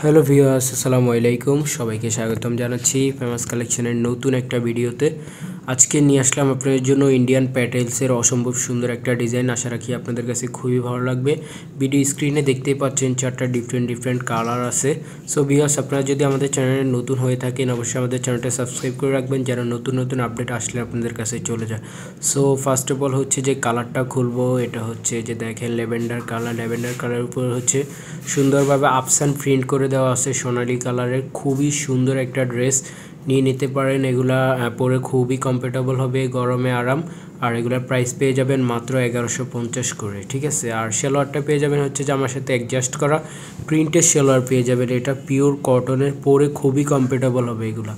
Hello viewers, আসসালামু আলাইকুম। সবাইকে স্বাগতম জানাচ্ছি ফেমাস কালেকশনের নতুন একটা ভিডিওতে। আজকে নিয়ে আসলাম আপনাদের জন্য ইন্ডিয়ান প্যাটেলসের অসম্ভব সুন্দর একটা ডিজাইন। আশা রাখি আপনাদের কাছে খুবই ভালো লাগবে। ভিডিও স্ক্রিনে দেখতেই পাচ্ছেন চারটা ডিফারেন্ট কালার আছে। সো ভিউয়ার্স, আপনারা যদি আমাদের চ্যানেলে নতুন হয়ে থাকেন অবশ্যই আমাদের চ্যানেলটা সাবস্ক্রাইব করে রাখবেন যেন নতুন আপডেট আসলে আপনাদের কাছে চলে যায়। সো ফার্স্ট অফ অল হচ্ছে যে কালারটা খুলবো, এটা হচ্ছে যে দেখেন ল্যাভেন্ডার কালারের উপর হচ্ছে সুন্দরভাবে আপসান প্রিন্ট করে দেওয়া আছে সোনালী কালারের। খুবই সুন্দর একটা ড্রেস, নিয়ে নিতে পারেন। এগুলা পরে খুবই কমফোর্টেবল হবে, গরমে আরাম। আর এগুলার প্রাইস পেয়ে যাবেন মাত্র 1150 করে, ঠিক আছে। আর সালোয়ারটা পেয়ে যাবেন হচ্ছে যে আমার সাথে অ্যাডজাস্ট করা প্রিন্টের সালোয়ার পেয়ে যাবেন। এটা পিওর কটনের, পরে খুবই কমফোর্টেবল হবে এগুলা।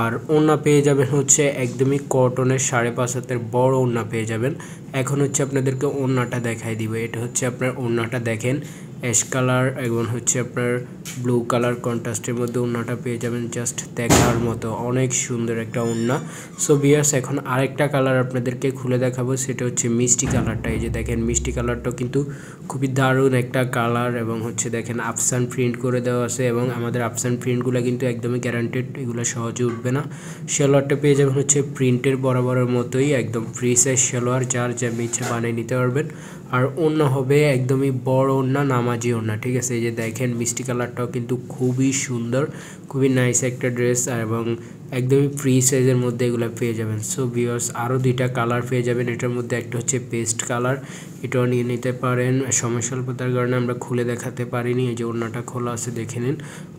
আর ওড়না পেয়ে যাবেন হচ্ছে একদমই কটনের 5.5 হাতের বড় ওড়না পেয়ে যাবেন। এখন হচ্ছে আপনাদেরকে ওড়নাটা দেখাই দিব। এটা হচ্ছে আপনার ওড়নাটা দেখেন, অ্যাশ কালার এবং হচ্ছে আপনার ব্লু কালার কন্ট্রাস্টের মধ্যে ওড়নাটা পেয়ে যাবেন। জাস্ট দেখার মতো অনেক সুন্দর একটা ওড়না। সো ভিউয়ার্স, এখন আরেকটা কালার আপনাদেরকে খুলে দেখাবো, সেটা হচ্ছে মিষ্টি কালারটা। এই যে দেখেন মিষ্টি কালারটাও কিন্তু খুবই দারুণ একটা কালার, এবং হচ্ছে দেখেন আফসান প্রিন্ট করে দেওয়া আছে, এবং আমাদের আফসান প্রিন্টগুলো কিন্তু একদমই গ্যারান্টেড, এগুলো সহজে উঠবে না। সালোয়ারটা পেয়ে যাবেন হচ্ছে প্রিন্টের বরাবরের মতোই একদম ফ্রি সাইজ সালোয়ার, যার যেমন ইচ্ছে বানিয়ে নিতে পারবেন। আর ওড়না হবে একদমই বড় ওড়না, নামাজি ওড়না, ঠিক আছে। এই যে দেখেন মিষ্টি কালারটাও কিন্তু খুবই সুন্দর, খুবই নাইস একটা ড্রেস, এবং একদমই ফ্রি সাইজের মধ্যে এগুলো পেয়ে যাবেন। সো ভিউয়ার্স, আরও দুইটা কালার পেয়ে যাবেন এটার মধ্যে। একটা হচ্ছে পেস্ট কালার, এটাও নিয়ে নিতে পারেন। সময় স্বল্পতার কারণে আমরা খুলে দেখাতে পারিনি, এই যে ওড়নাটা খোলা আছে দেখে নিন।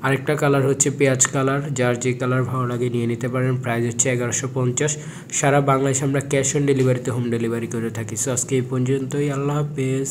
আরেকটা কালার হচ্ছে পেঁয়াজ কালার, যার যে কালার ভালো লাগে নিয়ে নিতে পারেন। প্রাইস হচ্ছে 1150। সারা বাংলাদেশে আমরা ক্যাশ অন ডেলিভারিতে হোম ডেলিভারি করে থাকি। সো আজকে এই পর্যন্তই, আল্লাহ হাফেজ।